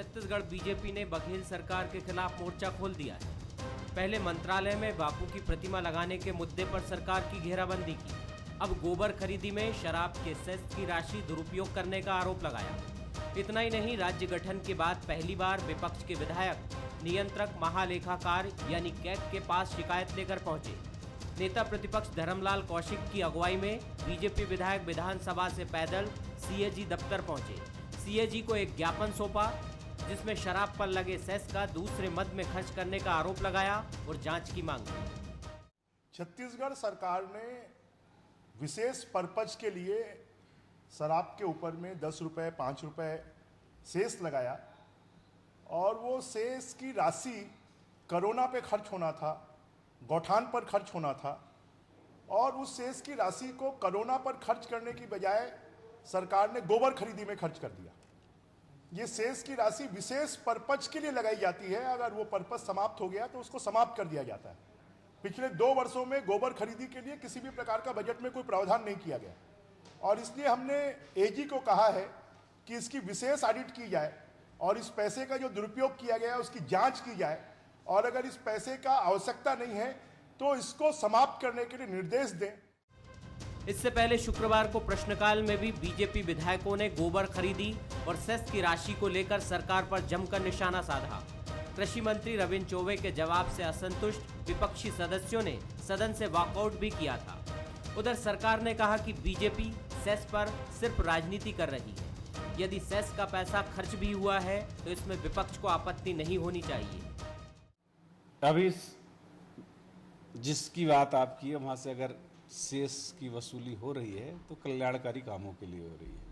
Chhattisgarh BJP ने बघेल सरकार के खिलाफ मोर्चा खोल दिया है। पहले मंत्रालय में बापू की प्रतिमा लगाने के मुद्दे पर सरकार की घेराबंदी की। अब गोबर खरीदी में शराब के सेस की राशि दुरुपयोग करने का आरोप लगाया। इतना ही नहीं, राज्य गठन के बाद पहली बार विपक्ष के विधायक नियंत्रक महालेखाकार यानी कैग के पास शिकायत लेकर पहुंचे। नेता प्रतिपक्ष धर्मलाल कौशिक की अगुवाई में बीजेपी विधायक विधानसभा से पैदल सीएजी दफ्तर पहुंचे। सीएजी को एक ज्ञापन सौंपा जिसमें शराब पर लगे सेस का दूसरे मद में खर्च करने का आरोप लगाया और जांच की मांग की। छत्तीसगढ़ सरकार ने विशेष पर्पज के लिए शराब के ऊपर में 10 रुपए 5 रुपए सेस लगाया और वो सेस की राशि कोरोना पे खर्च होना था, गौठान पर खर्च होना था और उस सेस की राशि को कोरोना पर खर्च करने की बजाय सरकार ने गोबर खरीदी में खर्च कर दिया। ये सेस की राशि विशेष पर्पज के लिए लगाई जाती है, अगर वो पर्पज समाप्त हो गया तो उसको समाप्त कर दिया जाता है। पिछले 2 वर्षों में गोबर खरीदी के लिए किसी भी प्रकार का बजट में कोई प्रावधान नहीं किया गया और इसलिए हमने एजी को कहा है कि इसकी विशेष ऑडिट की जाए और इस पैसे का जो दुरुपयोग किया गया है उसकी जांच की जाए और अगर इस पैसे का आवश्यकता नहीं है तो इसको समाप्त करने के लिए निर्देश दें। इससे पहले शुक्रवार को प्रश्नकाल में भी बीजेपी विधायकों ने गोबर खरीदी और सेस की राशि को लेकर सरकार पर जमकर निशाना साधा। कृषि मंत्री रविंद्र चौबे के जवाब से असंतुष्ट विपक्षी सदस्यों ने सदन से वॉकआउट भी किया था। उधर सरकार ने कहा कि बीजेपी सेस पर सिर्फ राजनीति कर रही है। यदि सेस का पैसा खर्च भी हुआ है तो इसमें विपक्ष को आपत्ति नहीं होनी चाहिए। अभी जिसकी बात आप की है वहाँ से अगर सेस की वसूली हो रही है तो कल्याणकारी कामों के लिए हो रही है।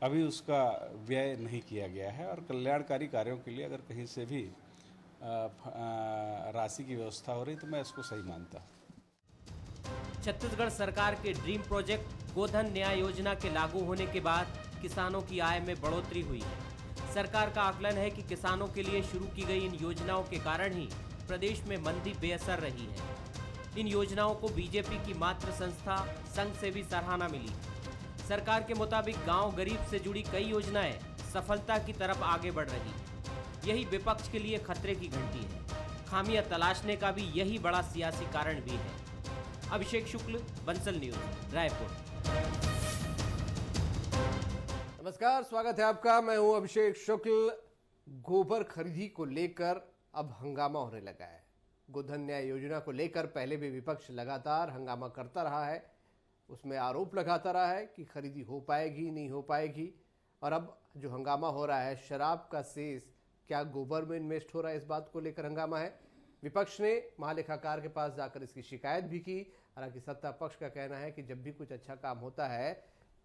अभी उसका व्यय नहीं किया गया है और कल्याणकारी कार्यों के लिए अगर कहीं से भी राशि की व्यवस्था हो रही तो मैं इसको सही मानता। छत्तीसगढ़ सरकार के ड्रीम प्रोजेक्ट गोधन न्याय योजना के लागू होने के बाद किसानों की आय में बढ़ोतरी हुई है। सरकार का आकलन है कि किसानों के लिए शुरू की गई इन योजनाओं के कारण ही प्रदेश में मंदी बेअसर रही है। इन योजनाओं को बीजेपी की मातृ संस्था संघ से भी सराहना मिली। सरकार के मुताबिक गांव गरीब से जुड़ी कई योजनाएं सफलता की तरफ आगे बढ़ रही। यही विपक्ष के लिए खतरे की घंटी है। खामियां तलाशने का भी यही बड़ा सियासी कारण भी है। अभिषेक शुक्ल, बंसल न्यूज, रायपुर। नमस्कार, स्वागत है आपका। मैं हूं अभिषेक शुक्ल। गोबर खरीदी को लेकर अब हंगामा होने लगा है। गोधन न्याय योजना को लेकर पहले भी विपक्ष लगातार हंगामा करता रहा है, उसमें आरोप लगाता रहा है कि खरीदी हो पाएगी नहीं हो पाएगी। और अब जो हंगामा हो रहा है, शराब का सेस क्या गोबर में इन्वेस्ट हो रहा है, इस बात को लेकर हंगामा है। विपक्ष ने महालेखाकार के पास जाकर इसकी शिकायत भी की। हालांकि सत्ता पक्ष का कहना है कि जब भी कुछ अच्छा काम होता है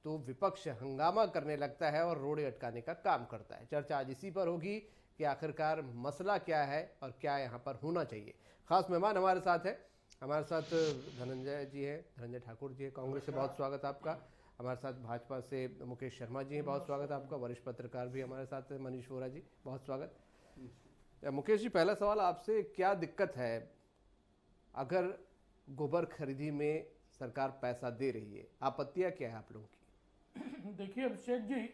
तो विपक्ष हंगामा करने लगता है और रोड़े अटकाने का काम करता है। चर्चा आज इसी पर होगी कि आखिरकार मसला क्या है और क्या यहाँ पर होना चाहिए। खास मेहमान हमारे साथ है। हमारे साथ धनंजय जी हैं, धनंजय ठाकुर जी हैं, कांग्रेस से बहुत स्वागत आपका। हमारे साथ भाजपा से मुकेश शर्मा जी हैं, बहुत स्वागत आपका। वरिष्ठ पत्रकार भी हमारे साथ है, मनीष वोरा जी, बहुत स्वागत। मुकेश जी, पहला सवाल आपसे, क्या दिक्कत है अगर गोबर खरीदी में सरकार पैसा दे रही है? आपत्तियां क्या है आप लोगों की? देखिए अभिषेक जी,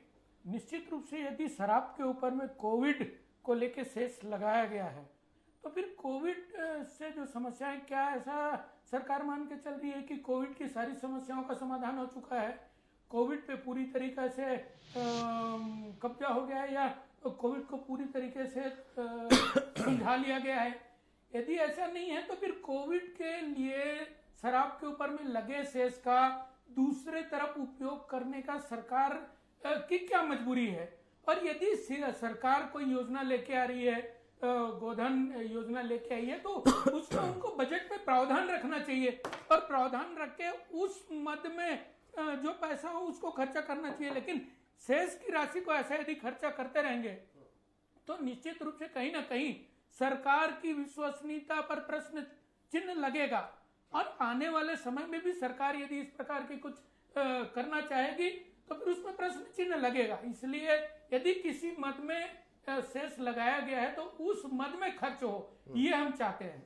निश्चित रूप से यदि शराब के ऊपर में कोविड को लेके सेस लगाया गया है तो फिर कोविड से जो समस्याएं, क्या ऐसा सरकार मान के चल रही है कि कोविड की सारी समस्याओं का समाधान हो चुका है, कोविड पे पूरी तरीके से कब्जा हो गया है या कोविड को पूरी तरीके से सुलझा लिया गया है? यदि ऐसा नहीं है तो फिर कोविड के लिए शराब के ऊपर में लगे सेस का दूसरे तरफ उपयोग करने का सरकार की क्या मजबूरी है? और यदि सरकार कोई योजना लेके आ रही है, गोधन योजना लेके आई है, तो उसमें उनको बजट में प्रावधान रखना चाहिए और प्रावधान रख के उस मद में जो पैसा हो उसको खर्चा करना चाहिए। लेकिन सेस की राशि को ऐसा यदि खर्चा करते रहेंगे तो निश्चित रूप से कहीं ना कहीं सरकार की विश्वसनीयता पर प्रश्न चिन्ह लगेगा और आने वाले समय में भी सरकार यदि इस प्रकार की कुछ करना चाहेगी तो फिर उसमें प्रश्न चिन्ह लगेगा। इसलिए यदि किसी मद में सेस लगाया गया है तो उस मद में खर्च हो, ये हम चाहते हैं।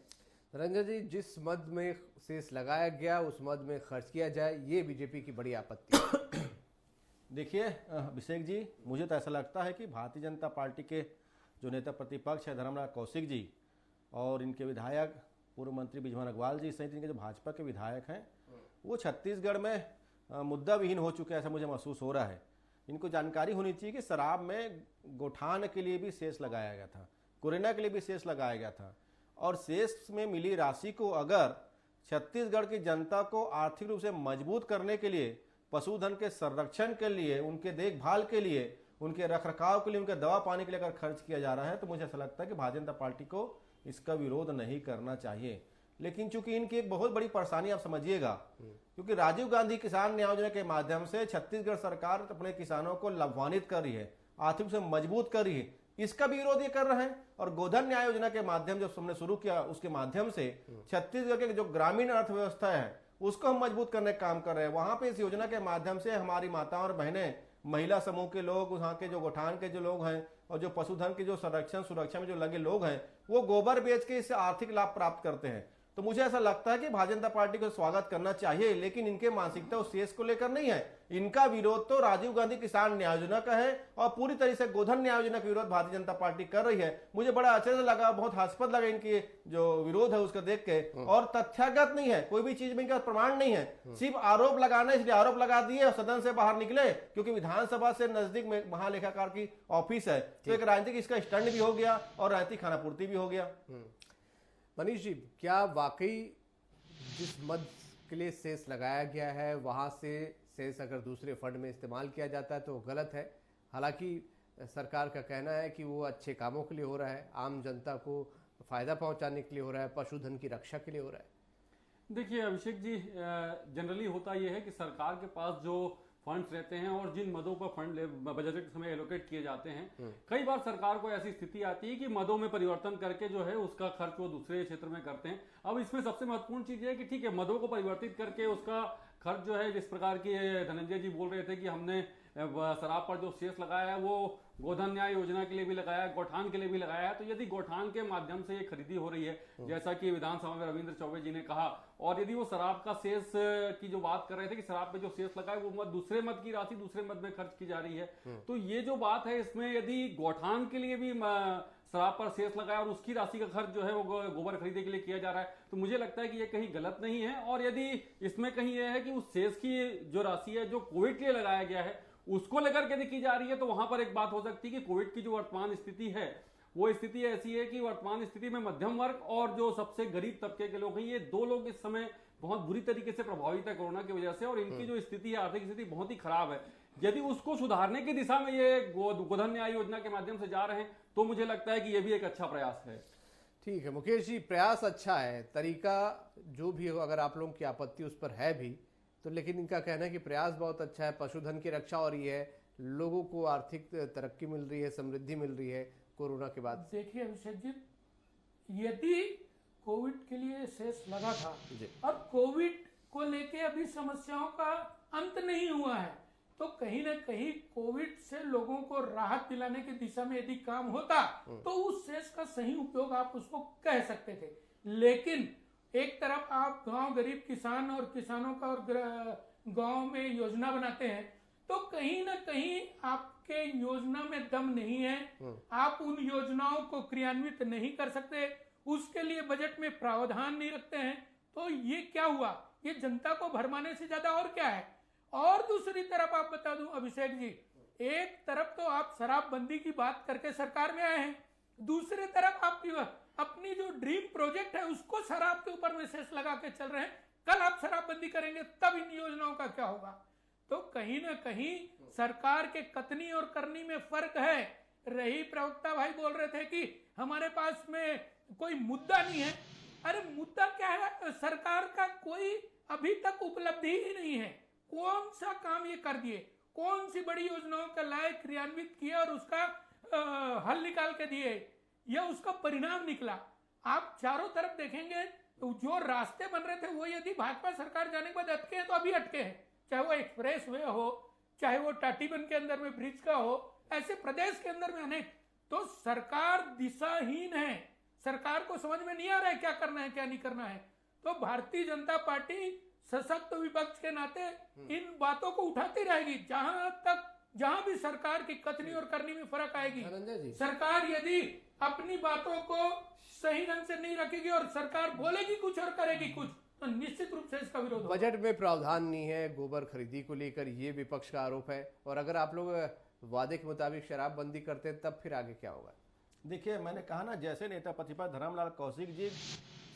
रंजन जी, जिस मद में सेस लगाया गया उस मद में खर्च किया जाए, ये बीजेपी की बड़ी आपत्ति है। देखिए अभिषेक जी, मुझे तो ऐसा लगता है कि भारतीय जनता पार्टी के जो नेता प्रतिपक्ष है धर्मराज कौशिक जी और इनके विधायक पूर्व मंत्री बिजमोहन अग्रवाल जी सहित इनके जो भाजपा के विधायक हैं वो छत्तीसगढ़ में मुद्दा विहीन हो चुके हैं, ऐसा मुझे महसूस हो रहा है। इनको जानकारी होनी चाहिए कि शराब में गौठान के लिए भी सेस लगाया गया था, कोरोना के लिए भी सेस लगाया गया था, और सेस में मिली राशि को अगर छत्तीसगढ़ की जनता को आर्थिक रूप से मजबूत करने के लिए, पशुधन के संरक्षण के लिए, उनके देखभाल के लिए, उनके रखरखाव के लिए, उनके दवा पानी के लिए अगर खर्च किया जा रहा है तो मुझे ऐसा लगता है कि भारतीय जनता पार्टी को इसका विरोध नहीं करना चाहिए। लेकिन चूंकि इनकी एक बहुत बड़ी परेशानी आप समझिएगा, क्योंकि राजीव गांधी किसान न्याय योजना के माध्यम से छत्तीसगढ़ सरकार अपने किसानों को लाभान्वित कर रही है, आर्थिक रूप से मजबूत कर रही है, इसका भी विरोध ये कर रहे हैं। और गोधन न्याय योजना के माध्यम जो हमने शुरू किया उसके माध्यम से छत्तीसगढ़ के जो ग्रामीण अर्थव्यवस्था है उसको हम मजबूत करने का काम कर रहे हैं। वहां पे इस योजना के माध्यम से हमारी माताओं और बहनें, महिला समूह के लोग, वहाँ के जो गौठान के जो लोग हैं और जो पशुधन के जो संरक्षण सुरक्षा में जो लगे लोग हैं वो गोबर बेच के इससे आर्थिक लाभ प्राप्त करते हैं। तो मुझे ऐसा लगता है कि भारतीय जनता पार्टी को स्वागत करना चाहिए, लेकिन इनके मानसिकता उस सेस को लेकर नहीं है। इनका विरोध तो राजीव गांधी किसान न्याय योजना का है और पूरी तरह से गोधन न्याय योजना का विरोध भारतीय जनता पार्टी कर रही है। मुझे बड़ा आश्चर्य लगा, बहुत हास्यास्पद लगा इनकी जो विरोध है उसका देख के, और तथ्यागत नहीं है, कोई भी चीज में इनका प्रमाण नहीं है, सिर्फ आरोप लगाना, इसलिए आरोप लगा दिए और सदन से बाहर निकले क्योंकि विधानसभा से नजदीक में महालेखाकार की ऑफिस है, तो एक राजनीतिक इसका स्टंट भी हो गया और राजनीतिक खानापूर्ति भी हो गया। मनीष जी, क्या वाकई जिस मद के लिए सेस लगाया गया है वहां से सेस अगर दूसरे फंड में इस्तेमाल किया जाता है तो गलत है? हालांकि सरकार का कहना है कि वो अच्छे कामों के लिए हो रहा है, आम जनता को फायदा पहुंचाने के लिए हो रहा है, पशुधन की रक्षा के लिए हो रहा है। देखिए अभिषेक जी, जनरली होता यह है कि सरकार के पास जो फंड्स रहते हैं और जिन मदों पर फंड बजट के समय एलोकेट किए जाते हैं, कई बार सरकार को ऐसी स्थिति आती है कि मदों में परिवर्तन करके जो है उसका खर्च वो दूसरे क्षेत्र में करते हैं। अब इसमें सबसे महत्वपूर्ण चीज है कि ठीक है, मदों को परिवर्तित करके उसका खर्च जो है, जिस प्रकार की धनंजय जी बोल रहे थे कि हमने शराब पर जो सेस लगाया है वो गोधन न्याय योजना के लिए भी लगाया है, गौठान के लिए भी लगाया है। तो यदि गौठान के माध्यम से ये खरीदी हो रही है, जैसा कि विधानसभा में रविंद्र चौबे जी ने कहा, और यदि वो शराब का सेस की जो बात कर रहे थे कि शराब पे जो सेस लगा है वो दूसरे मद की राशि दूसरे मद में खर्च की जा रही है, तो ये जो बात है इसमें यदि गौठान के लिए भी शराब पर सेस लगाया और उसकी राशि का खर्च जो है वो गोबर खरीदने के लिए किया जा रहा है, तो मुझे लगता है कि ये कहीं गलत नहीं है। और यदि इसमें कहीं यह है कि उस सेस की जो राशि है जो कोविड के लिए लगाया गया है उसको लेकर के की जा रही है, तो वहां पर एक बात हो सकती है कि कोविड की जो वर्तमान स्थिति है वो स्थिति ऐसी है कि वर्तमान स्थिति में मध्यम वर्ग और जो सबसे गरीब तबके के लोग हैं, ये दो लोग इस समय बहुत बुरी तरीके से प्रभावित है कोरोना की वजह से, और इनकी जो स्थिति है, आर्थिक स्थिति बहुत ही खराब है। यदि उसको सुधारने की दिशा में ये गोधन न्याय योजना के माध्यम से जा रहे हैं तो मुझे लगता है कि ये भी एक अच्छा प्रयास है। ठीक है मुकेश जी, प्रयास अच्छा है, तरीका जो भी हो, अगर आप लोगों की आपत्ति उस पर है भी तो, लेकिन इनका कहना है कि प्रयास बहुत अच्छा है, पशुधन की रक्षा हो रही है, लोगों को आर्थिक तरक्की मिल रही है, समृद्धि मिल रही है कोरोना के बाद। देखिए अभिषेक जी, यदि कोविड के लिए सेस लगा था और कोविड को लेके अभी समस्याओं का अंत नहीं हुआ है, तो कहीं ना कहीं कोविड से लोगों को राहत दिलाने की दिशा में यदि काम होता तो उस सेस का सही उपयोग आप उसको कह सकते थे। लेकिन एक तरफ आप गांव गरीब किसान और किसानों का और गांव में योजना बनाते हैं, तो कहीं ना कहीं आपके योजना में दम नहीं है, आप उन योजनाओं को क्रियान्वित नहीं कर सकते, उसके लिए बजट में प्रावधान नहीं रखते हैं, तो ये क्या हुआ? ये जनता को भरमाने से ज्यादा और क्या है? और दूसरी तरफ आप बता दूं अभिषेक जी, एक तरफ तो आप शराबबंदी की बात करके सरकार में आए हैं, दूसरी तरफ आप अपनी जो ड्रीम प्रोजेक्ट है उसको शराब के ऊपर में सेस लगा के चल रहे हैं। कल आप शराबबंदी करेंगे तब इन योजनाओं का क्या होगा? तो कहीं ना कहीं सरकार के कथनी और करनी में फर्क है। रही प्रवक्ता भाई बोल रहे थे कि हमारे पास में कोई मुद्दा नहीं है, अरे मुद्दा क्या है? सरकार का कोई अभी तक उपलब्धि ही नहीं है। कौन सा काम ये कर दिए, कौन सी बड़ी योजनाओं का लायक क्रियान्वित किया और उसका हल निकाल के दिए, यह उसका परिणाम निकला। आप चारों तरफ देखेंगे तो जो रास्ते बन रहे थे वो यदि भाजपा सरकार जाने के बाद अटके हैं तो अभी अटके हैं, चाहे वो एक्सप्रेस वे हो, चाहे वो टाटीबन के अंदर में ब्रिज का हो, ऐसे प्रदेश के अंदर में अनेक। तो सरकार दिशाहीन है, सरकार को समझ में नहीं आ रहा है क्या करना है क्या नहीं करना है। तो भारतीय जनता पार्टी सशक्त विपक्ष के नाते इन बातों को उठाती रहेगी जहां भी सरकार की कथनी और करनी में फर्क आएगी। धनंजय जी, सरकार यदि अपनी बातों को सही ढंग से नहीं रखेगी और सरकार बोलेगी कुछ और करेगी कुछ, तो निश्चित रूप से इसका विरोध होगा। बजट में प्रावधान नहीं है गोबर खरीदी को लेकर, ये विपक्ष का आरोप है। और अगर आप लोग वादे के मुताबिक शराबबंदी करते हैं तब फिर आगे क्या होगा? देखिए, मैंने कहा ना, जैसे नेता प्रतिपक्ष धर्मलाल कौशिक जी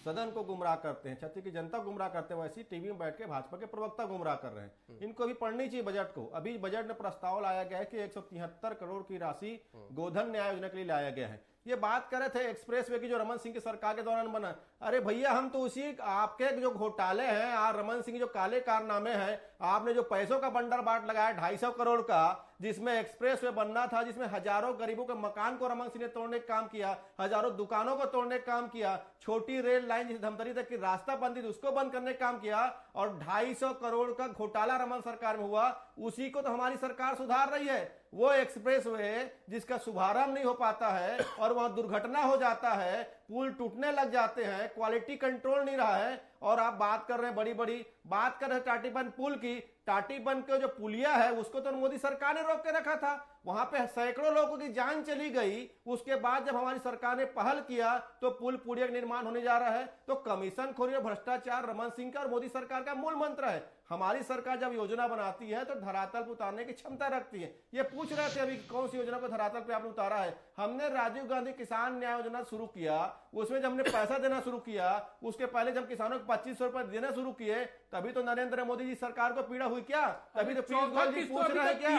सदन को गुमराह करते हैं, छत्तीसगढ़ की जनता को गुमराह करते हैं, वैसे ही टीवी में बैठ के भाजपा के प्रवक्ता गुमराह कर रहे हैं। इनको भी पढ़नी चाहिए बजट को। अभी बजट में प्रस्ताव लाया गया है कि 173 करोड़ की राशि गोधन न्याय योजना के लिए लाया गया है। ये बात कर रहे थे एक्सप्रेस वे की जो रमन सिंह की सरकार के दौरान बना। अरे भैया, हम तो उसी आपके जो घोटाले हैं, रमन सिंह जो काले कारनामे हैं, आपने जो पैसों का बंडर बाट लगाया 250 करोड़ का, जिसमें एक्सप्रेस वे बनना था, जिसमें हजारों गरीबों के मकान को रमन सिंह ने तोड़ने का काम किया, हजारों दुकानों को तोड़ने का काम किया, छोटी रेल लाइन जिस धमतरी तक की रास्ता बंद थी उसको बंद करने का काम किया, और 250 करोड़ का घोटाला रमन सरकार में हुआ। उसी को तो हमारी सरकार सुधार रही है। वो एक्सप्रेस वे जिसका शुभारंभ नहीं हो पाता है और वहां दुर्घटना हो जाता है, पुल टूटने लग जाते हैं, क्वालिटी कंट्रोल नहीं रहा है। और आप बात कर रहे हैं बड़ी बात कर रहे हैं टाटीबंध पुल की। टाटीबंध के जो पुलिया है उसको तो मोदी सरकार ने रोक के रखा था, वहां पे सैकड़ों लोगों की जान चली गई। उसके बाद जब हमारी सरकार ने पहल किया तो पुल पुलिया का निर्माण होने जा रहा है। तो कमीशन खोरी और भ्रष्टाचार रमन सिंह का और मोदी सरकार का मूल मंत्र है। हमारी सरकार जब योजना बनाती है तो धरातल पर उतारने की क्षमता रखती है। ये पूछ रहे थे अभी कौन सी योजना को धरातल पे आपने उतारा है। हमने राजीव गांधी किसान न्याय योजना शुरू किया, उसमें जब हमने पैसा देना शुरू किया, उसके पहले जब किसानों को 2500 रुपए देना शुरू किए, तभी तो नरेंद्र मोदी जी सरकार को पीड़ा हुई क्या? तभी तो पीयूष गोयल जी पूछ रहे हैं क्या?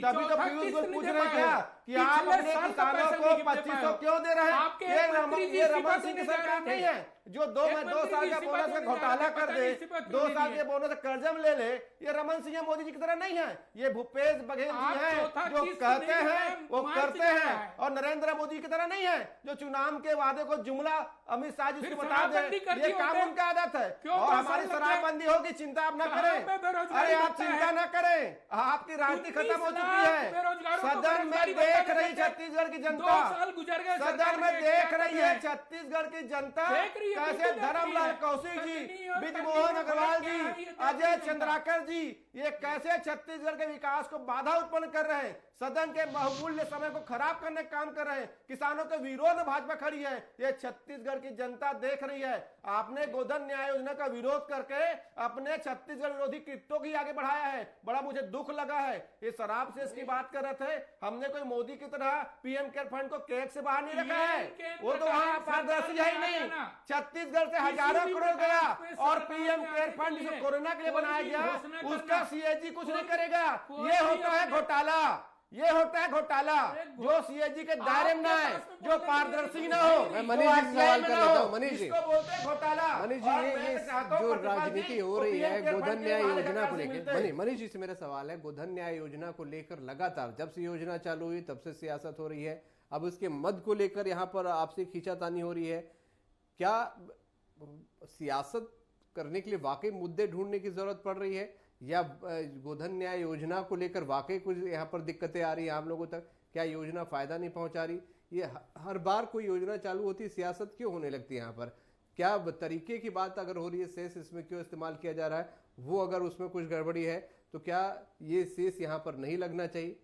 तभी तो पीयूष गोयल पूछ रहे हैं क्या कि आप अपने किसानों को 2500 क्यों दे रहे हैं? ये रमन सिंह की सरकार नहीं है जो 2 साल का बोनस का घोटाला कर दे, 2 साल के बोनस कर्जा में ले ले। ये रमन सिंह मोदी जी की तरह नहीं है, ये भूपेश बघेल जी हैं जो कहते हैं वो करते हैं, और नरेंद्र मोदी की तरह नहीं है जो चुनाव के वादे को जुमला अमित शाह जी को बता दे। ये काम उनका आदत है। और हमारी शराबबंदी होगी, चिंता आप ना करें। अरे आप चिंता ना करें, आपकी राजनीति खत्म हो चुकी है। सदन में देख रही छत्तीसगढ़ की जनता, सदन में देख रही है छत्तीसगढ़ की जनता कैसे धर्मलाल कौशिक जी, ब्रिजमोहन अग्रवाल जी, अजय चंद्राकर जी, ये कैसे छत्तीसगढ़ के विकास को बाधा उत्पन्न कर रहे हैं, सदन के बहुमूल्य समय को खराब करने का काम कर रहे हैं, किसानों के विरोध में भाजपा खड़ी है। ये छत्तीसगढ़ की जनता देख रही है। आपने गोधन न्याय योजना का विरोध करके अपने छत्तीसगढ़ विरोधी कृत्यों की आगे बढ़ाया है। बड़ा मुझे दुख लगा है। ये शराब से इसकी बात कर रहे थे, हमने कोई मोदी की तरह पीएम केयर फंड को केक से बाहर नहीं रखा है। वो तो वहां पारदर्शी है ही नहीं। छत्तीसगढ़ से हजारों करोड़ गया और पीएम केयर फंड जिसे कोरोना के लिए बनाया गया उसका सीएजी कुछ नहीं करेगा। ये होता है घोटाला, ये होता है घोटाला जो सीएजी के दायरे में ना है, जो पारदर्शी ना हो। मैं मनीष जी से सवाल कर लेता हूं। मनीष जी, इसको बोलते हैं घोटाला। मनीष जी, ये जो राजनीति हो रही है गोधन न्याय योजना को लेकर, मनीष जी से मेरा सवाल है, गोधन न्याय योजना को लेकर लगातार जब से योजना चालू हुई तब से सियासत हो रही है। अब उसके मद को लेकर यहाँ पर आपसे खींचातानी हो रही है। क्या सियासत करने के लिए वाकई मुद्दे ढूंढने की जरूरत पड़ रही है, या गोधन न्याय योजना को लेकर वाकई कुछ यहाँ पर दिक्कतें आ रही हैं आम लोगों तक? क्या योजना फायदा नहीं पहुंचा रही? ये हर बार कोई योजना चालू होती है सियासत क्यों होने लगती है यहाँ पर? क्या तरीके की बात अगर हो रही है, शेष इसमें क्यों इस्तेमाल किया जा रहा है, वो अगर उसमें कुछ गड़बड़ी है तो क्या ये शेष यहाँ पर नहीं लगना चाहिए?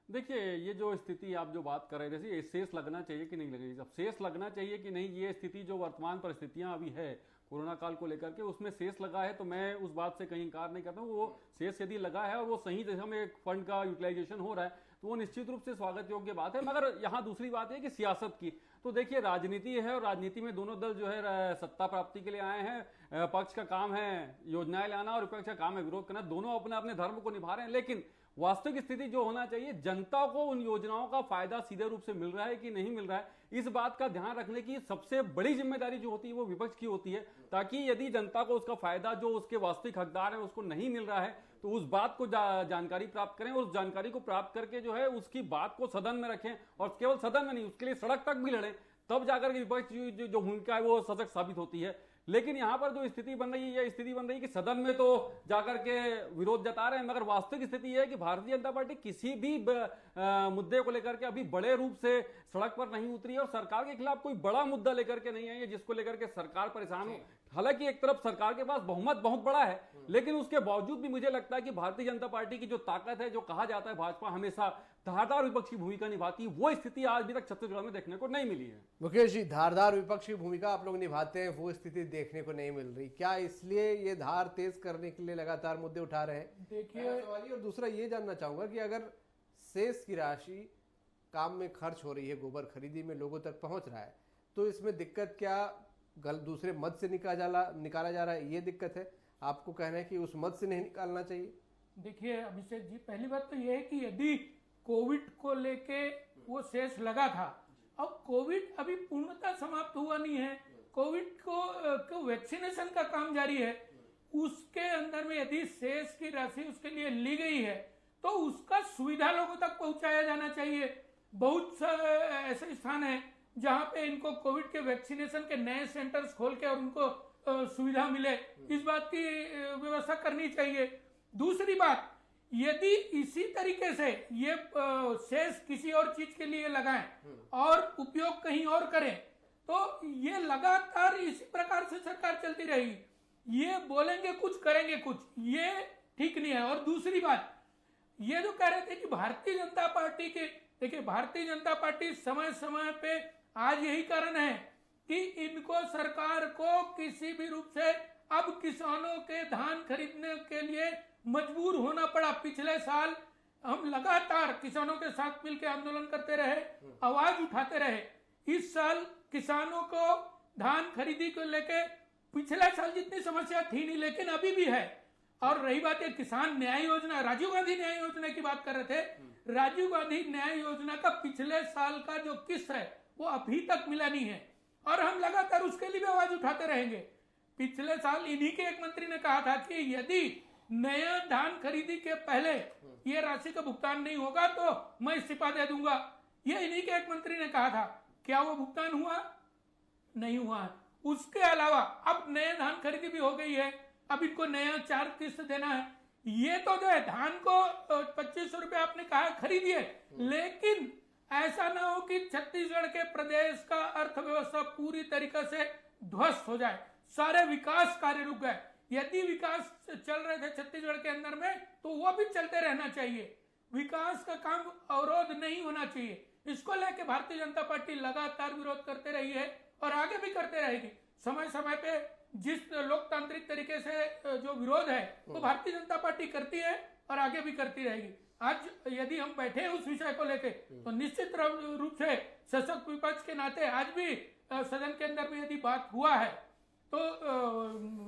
देखिए, ये जो स्थिति आप जो बात कर रहे थे, ये शेष लगना चाहिए कि नहीं लगेगी, अब शेष लगना चाहिए कि नहीं, ये स्थिति जो वर्तमान परिस्थितियां अभी है कोरोना काल को लेकर के, उसमें शेष लगा है तो मैं उस बात से कहीं इंकार नहीं करता हूँ। वो शेष यदि लगा है और वो सही दिशा में एक फंड का यूटिलाइजेशन हो रहा है तो वो निश्चित रूप से स्वागत योग्य बात है। मगर यहाँ दूसरी बात है कि सियासत की, तो देखिए राजनीति है और राजनीति में दोनों दल जो है सत्ता प्राप्ति के लिए आए हैं। पक्ष का काम है योजनाएं लाना और विपक्ष का काम है विरोध करना। दोनों अपने अपने धर्म को निभा रहे हैं, लेकिन वास्तविक स्थिति जो होना चाहिए, जनता को उन योजनाओं का फायदा सीधे रूप से मिल रहा है कि नहीं मिल रहा है, इस बात का ध्यान रखने की सबसे बड़ी जिम्मेदारी जो होती है वो विपक्ष की होती है। ताकि यदि जनता को उसका फायदा जो उसके वास्तविक हकदार है उसको नहीं मिल रहा है तो उस बात को जानकारी प्राप्त करें, उस जानकारी को प्राप्त करके जो है उसकी बात को सदन में रखें, और केवल सदन में नहीं, उसके लिए सड़क तक भी लड़ें, तब जाकर के विपक्ष जो भूमिका है वो सशक्त साबित होती है। लेकिन यहाँ पर जो स्थिति बन रही है, यह स्थिति बन रही है कि सदन में तो जाकर के विरोध जता रहे हैं, मगर वास्तविक स्थिति यह है कि भारतीय जनता पार्टी किसी भी मुद्दे को लेकर के अभी बड़े रूप से सड़क पर नहीं उतरी है और सरकार के खिलाफ कोई बड़ा मुद्दा लेकर के नहीं आई है जिसको लेकर के सरकार परेशान हो। हालांकि एक तरफ सरकार के पास बहुमत बहुत बड़ा है, लेकिन उसके बावजूद भी मुझे लगता है कि भारतीय जनता पार्टी की जो ताकत है, जो कहा जाता है भाजपा हमेशा धारदार विपक्ष की भूमिका निभाती है, वो स्थिति आज भी तक छत्तीसगढ़ में देखने को नहीं मिली है। मुकेश जी, धारदार विपक्ष की भूमिका आप लोग निभाते हैं, वो स्थिति देखने को नहीं मिल रही, क्या इसलिए ये धार तेज करने के लिए लगातार मुद्दे उठा रहे हैं? देखिए, और दूसरा ये जानना चाहूंगा कि अगर शेष की राशि काम में खर्च हो रही है, गोबर खरीदी में लोगों तक पहुंच रहा है, तो इसमें दिक्कत क्या दूसरे मद से निकाला जा रहा है, ये दिक्कत है? आपको कहना है कि उस मद से नहीं निकालना चाहिए? देखिए अभिषेक जी, पहली बात तो यह है कि यदि कोविड को लेके वो शेष लगा था, अब कोविड अभी पूर्णतः समाप्त हुआ नहीं है, कोविड को वैक्सीनेशन का काम जारी है, उसके अंदर में यदि शेष की राशि उसके लिए ली गई है तो उसका सुविधा लोगों तक पहुंचाया जाना चाहिए। बहुत से ऐसे स्थान हैं जहां पे इनको कोविड के वैक्सीनेशन के नए सेंटर्स खोल के और उनको सुविधा मिले, इस बात की व्यवस्था करनी चाहिए। दूसरी बात, यदि इसी तरीके से ये शेष किसी और चीज के लिए लगाएं और उपयोग कहीं और करें तो ये लगातार इसी प्रकार से सरकार चलती रहेगी, ये बोलेंगे कुछ करेंगे कुछ, ये ठीक नहीं है। और दूसरी बात, ये जो कह रहे थे कि भारतीय जनता पार्टी के, देखिए भारतीय जनता पार्टी समय समय पे, आज यही कारण है कि इनको सरकार को किसी भी रूप से अब किसानों के धान खरीदने के लिए मजबूर होना पड़ा। पिछले साल हम लगातार किसानों के साथ मिलकर आंदोलन करते रहे, आवाज उठाते रहे। इस साल किसानों को धान खरीदी को लेके पिछले साल जितनी समस्या थी नहीं, लेकिन अभी भी है। और रही बात है किसान न्याय योजना, राजीव गांधी न्याय योजना की बात कर रहे थे, राजीव गांधी न्याय योजना का पिछले साल का जो किस्त है वो अभी तक मिला नहीं है और हम लगातार उसके लिए भी आवाज उठाते रहेंगे। पिछले साल इन्हीं के एक मंत्री ने कहा था कि यदि नया धान खरीदी के पहले ये राशि का भुगतान नहीं होगा तो मैं इस्तीफा दे दूंगा, ये इन्हीं के एक मंत्री ने कहा था। क्या वो भुगतान हुआ? नहीं हुआ। उसके अलावा अब नए धान खरीदी भी हो गई है, अब इनको नया 4 किस्त देना है। ये तो जो है धान को 2500 रुपए आपने कहा खरीदिए, लेकिन ऐसा ना हो कि छत्तीसगढ़ के प्रदेश का अर्थव्यवस्था पूरी तरीके से ध्वस्त हो जाए, सारे विकास कार्य रुक गए। यदि विकास चल रहे थे छत्तीसगढ़ के अंदर में तो वो भी चलते रहना चाहिए, विकास का काम अवरोध नहीं होना चाहिए। इसको लेकर भारतीय जनता पार्टी लगातार विरोध करते रही है और आगे भी करते रहेगी। समय समय पे जिस लोकतांत्रिक तरीके से जो विरोध है वो भारतीय जनता पार्टी करती है और आगे भी करती रहेगी। आज यदि हम बैठे हैं उस विषय को लेके तो निश्चित रूप से सशक्त विपक्ष के नाते आज भी सदन के अंदर में यदि बात हुआ है तो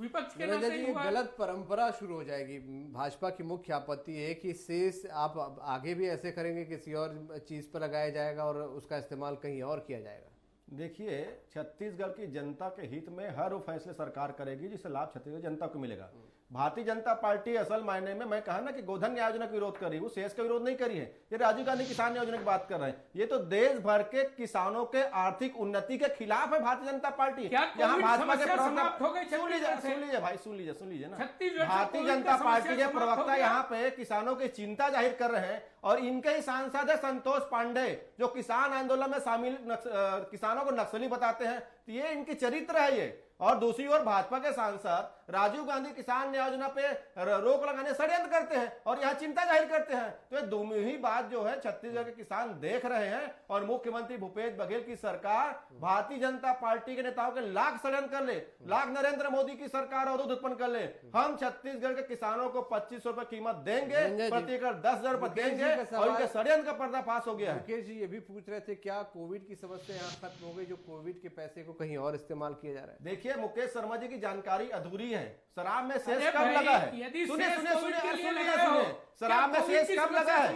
विपक्ष के नाते ये गलत परंपरा शुरू हो जाएगी। भाजपा की मुख्य आपत्ति है कि शेष आप आगे भी ऐसे करेंगे, किसी और चीज पर लगाया जाएगा और उसका इस्तेमाल कहीं और किया जाएगा। देखिए, छत्तीसगढ़ की जनता के हित में हर वो फैसले सरकार करेगी जिससे लाभ छत्तीसगढ़ जनता को मिलेगा। भारतीय जनता पार्टी असल मायने में, मैं कहा ना कि गोधन न्याय योजना का विरोध कर रही है, वो शेष का विरोध नहीं करी है। ये राजीव गांधी किसान योजना की बात कर रहे हैं, ये तो देश भर के किसानों के आर्थिक उन्नति के खिलाफ है भारतीय जनता पार्टी। यहाँ भाजपा के प्रवक्ता, सुन लीजिए भाई, सुन लीजिए ना, छत्तीसगढ़ भारतीय जनता पार्टी के प्रवक्ता यहाँ पे किसानों की चिंता जाहिर कर रहे हैं और इनके ही सांसद है संतोष पांडे, जो किसान आंदोलन में शामिल किसानों को नक्सली बताते हैं। तो ये इनकी चरित्र है ये। और दूसरी ओर भाजपा के सांसद राजीव गांधी किसान योजना पे रोक लगाने षड्यंत्र करते हैं और यहाँ चिंता जाहिर करते हैं। तो ये दोनों ही बात जो है छत्तीसगढ़ के किसान देख रहे हैं और मुख्यमंत्री भूपेश बघेल की सरकार भारतीय जनता पार्टी के नेताओं के लाख षड्यंत्र कर ले, लाख नरेंद्र मोदी की सरकार अवरोध उत्पन्न कर ले, हम छत्तीसगढ़ के किसानों को 2500 रुपए कीमत देंगे, प्रति एकड़ 10,000 रुपए देंगे और इनके षड्यंत्र का पर्दाफाश हो गया है। मुकेश जी ये भी पूछ रहे थे क्या कोविड की समस्या यहाँ खत्म हो गई, जो कोविड के पैसे को कहीं और इस्तेमाल किया जा रहा है? देखिए, मुकेश शर्मा जी की जानकारी अधूरी है। शराब में शेष कब लगा है? सुनिए, शराब में शेष कब लगा है?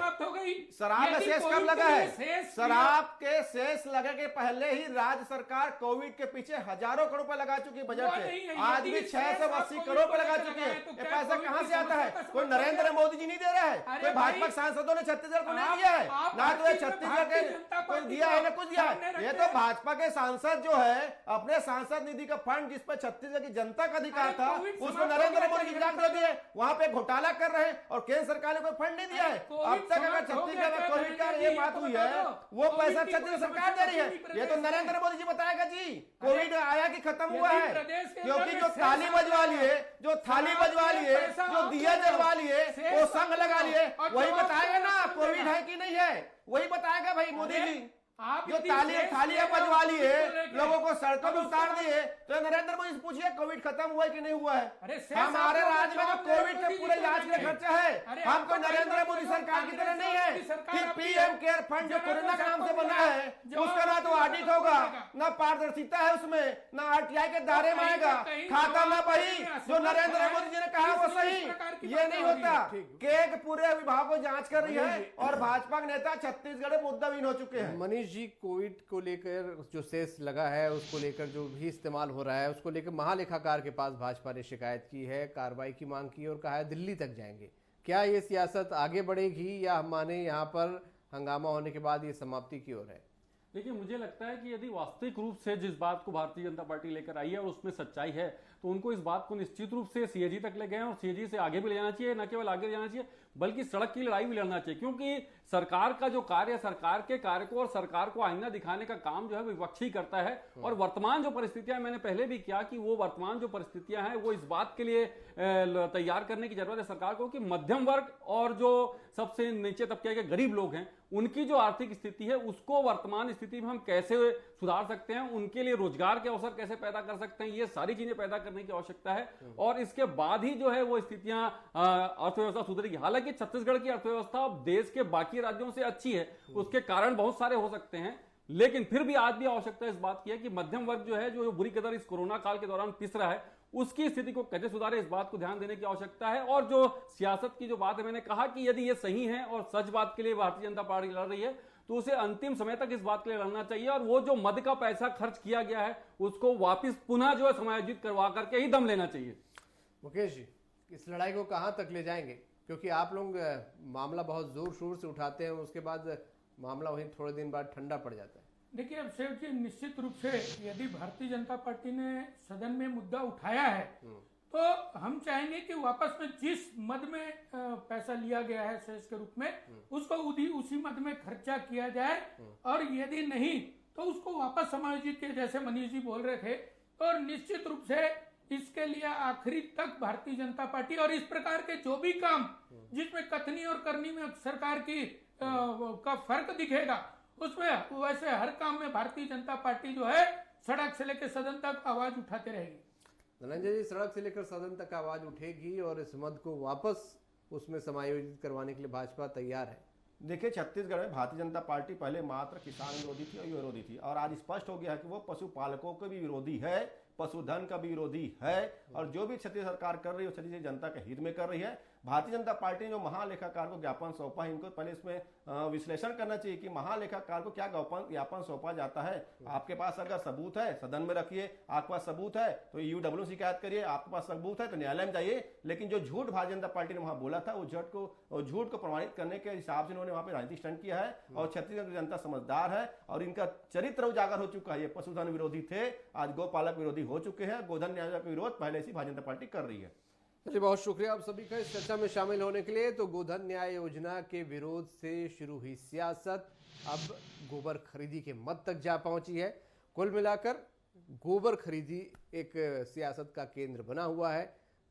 शराब में शेष कब लगा है? शराब के शेष लगे के पहले ही राज्य सरकार कोविड के पीछे हजारों करोड़ रुपए लगा चुकी है बजट से। आज भी 680 करोड़ रुपए लगा चुकी है। ये पैसा कहाँ से आता है? कोई नरेंद्र मोदी जी नहीं दे रहा है, कोई भाजपा सांसदों ने ने छत्तीसगढ़ को नहीं दिया है, ना तो ये छत्तीसगढ़ के कोई दिया है ना कुछ दिया है। ये तो भाजपा के सांसद जो है अपने सांसद निधि का फंड जिस पर छत्तीसगढ़ की जनता का अधिकार था उसको नरेंद्र मोदी जी विभाग दे दिए, वहां पे घोटाला कर रहे हैं और केंद्र सरकार ने कोई फंड नहीं दिया है। अब तक अगर छत्तीसगढ़ में कोविड का ये बात हुई है वो पैसा छत्तीसगढ़ सरकार दे रही है, ये तो नरेंद्र मोदी जी बताएगा जी कोविड आया कि खत्म हुआ है। क्योंकि जो थाली बजवा लिए, जो थाली बजवा लिए, जो दिया जलवा लिए, वो संग लगा लिए, वही बताएगा ना कोविड है कि नहीं है, वही बताएगा भाई मोदी जी। जो थालियां बजवा लिए, लोगों को सड़कों पर उतार दिए, तो नरेंद्र मोदी से पूछिए कोविड खत्म हुआ है कि नहीं हुआ है। हमारे राज्य में जो कोविड के पूरे इलाज के खर्चा है, हम कोई नरेंद्र मोदी सरकार की तरह नहीं है कि पीएम केयर फंड जो कोरोना के नाम से बना है उसका ना तो ऑडिट होगा, ना पारदर्शिता है उसमें, ना आरटीआई के दायरे में आएगा, खाता ना वही जो नरेंद्र मोदी जी ने कहा वो सही, ये नहीं होता। केक पूरे विभाग को जांच कर रही है और भाजपा के नेता छत्तीसगढ़ में मुद्दाबिन हो चुके हैं। मनीष जी, कोविड को लेकर जो सेस लगा है उसको लेकर जो भी इस्तेमाल हो रहा है उसको लेकर महालेखाकार के पास भाजपा ने शिकायत की है, कार्रवाई की मांग की और कहा है दिल्ली तक जाएंगे। क्या ये सियासत आगे बढ़ेगी या हम माने यहाँ पर हंगामा होने के बाद ये समाप्ति की ओर है? देखिए, मुझे लगता है कि यदि वास्तविक रूप से जिस बात को भारतीय जनता पार्टी लेकर आई है और उसमें सच्चाई है तो उनको इस बात को निश्चित रूप से सीएजी तक ले गए और सीएजी से आगे भी ले जाना चाहिए, न केवल आगे ले जाना चाहिए बल्कि सड़क की लड़ाई भी लड़ना चाहिए। क्योंकि सरकार का जो कार्य, सरकार के कार्य को और सरकार को आईना दिखाने का काम जो है विपक्ष ही करता है। और वर्तमान जो परिस्थितियां, मैंने पहले भी किया कि वो वर्तमान जो परिस्थितियां हैं वो इस बात के लिए तैयार करने की जरूरत है सरकार को कि मध्यम वर्ग और जो सबसे नीचे तबके के गरीब लोग हैं उनकी जो आर्थिक स्थिति है उसको वर्तमान स्थिति में हम कैसे सुधार सकते हैं, उनके लिए रोजगार के अवसर कैसे पैदा कर सकते हैं, ये सारी चीजें पैदा करने की आवश्यकता है। और इसके बाद ही जो है वो स्थितियां, अर्थव्यवस्था सुधरेगी। हालांकि छत्तीसगढ़ की अर्थव्यवस्था देश के बाकी राज्यों से अच्छी है, उसके कारण बहुत सारे हो सकते हैं, लेकिन फिर भी आज भी आवश्यकता इस बात की है कि मध्यम वर्ग जो है जो बुरी कदर इस कोरोना काल के दौरान पिस रहा है उसकी स्थिति को कैसे सुधारे, इस बात को ध्यान देने की आवश्यकता है। और जो सियासत की जो बात है, मैंने कहा कि यदि ये सही है और सच बात के लिए भारतीय जनता पार्टी लड़ रही है तो उसे अंतिम समय तक इस बात के लिए लड़ना चाहिए और वो जो मद का पैसा खर्च किया गया है उसको वापस पुनः जो है समायोजित करवा करके ही दम लेना चाहिए। मुकेश जी, इस लड़ाई को कहां तक ले जाएंगे? क्योंकि आप लोग मामला बहुत जोर शोर से उठाते हैं, उसके बाद मामला वहीं थोड़े दिन बाद ठंडा पड़ जाता है। देखिए अभिषेक जी, निश्चित रूप से यदि भारतीय जनता पार्टी ने सदन में मुद्दा उठाया है तो हम चाहेंगे कि वापस में जिस मद में पैसा लिया गया है सेस के रूप में उसको उसी मद में खर्चा किया जाए और यदि नहीं तो उसको वापस समायोजित किया, जैसे मनीष जी बोल रहे थे। और निश्चित रूप से इसके लिए आखिरी तक भारतीय जनता पार्टी और इस प्रकार के जो भी काम जिसमें कथनी और करनी में सरकार की का फर्क दिखेगा उसमें वैसे हर काम में भारतीय जनता पार्टी जो है सड़क से लेकर सदन तक आवाज उठाते रहेगी। धनंजय जी, सड़क से लेकर सदन तक आवाज उठेगी और इस मद को वापस उसमें समायोजित करवाने के लिए भाजपा तैयार है। देखिए, छत्तीसगढ़ में भारतीय जनता पार्टी पहले मात्र किसान विरोधी थी और युवा विरोधी थी और आज स्पष्ट हो गया है कि वो पशुपालकों के भी विरोधी है, पशुधन का भी विरोधी है और जो भी छत्तीसगढ़ सरकार कर रही है छत्तीसगढ़ जनता के हित में कर रही है। भारतीय जनता पार्टी ने जो महालेखाकार को ज्ञापन सौंपा है, इनको पहले इसमें विश्लेषण करना चाहिए कि महालेखाकार को क्या ज्ञापन सौंपा जाता है। आपके पास अगर सबूत है सदन में रखिए, आपके पास सबूत है तो यूडब्ल्यू शिकायत करिए, आपके पास सबूत है तो न्यायालय में जाइए। लेकिन जो झूठ भारतीय जनता पार्टी ने वहां बोला था वो झूठ को प्रमाणित करने के हिसाब से इन्होंने वहां पे राजनीतिक स्टंट किया है और छत्तीसगढ़ की जनता समझदार है और इनका चरित्र उजागर हो चुका है। ये पशुधन विरोधी थे, आज गोपालक विरोधी हो चुके हैं। गोधन न्याय का विरोध पहले से भारतीय जनता पार्टी कर रही है। चलिए, बहुत शुक्रिया आप सभी का इस चर्चा में शामिल होने के लिए। तो गोधन न्याय योजना के विरोध से शुरू हुई सियासत अब गोबर खरीदी के मद तक जा पहुंची है। कुल मिलाकर गोबर खरीदी एक सियासत का केंद्र बना हुआ है।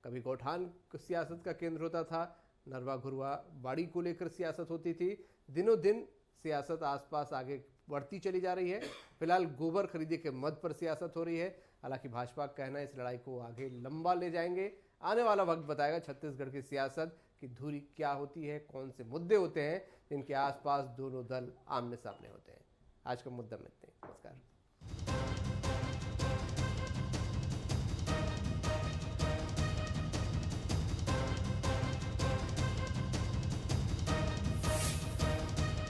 कभी गौठान सियासत का केंद्र होता था, नरवा घुरवा बाड़ी को लेकर सियासत होती थी। दिनों दिन सियासत आसपास आगे बढ़ती चली जा रही है। फिलहाल गोबर खरीदी के मद पर सियासत हो रही है। हालांकि भाजपा का कहना है इस लड़ाई को आगे लंबा ले जाएंगे। आने वाला वक्त बताएगा छत्तीसगढ़ की सियासत की धुरी क्या होती है, कौन से मुद्दे होते हैं जिनके आसपास दोनों दल आमने सामने होते हैं। आज का मुद्दा में इतना ही। नमस्कार।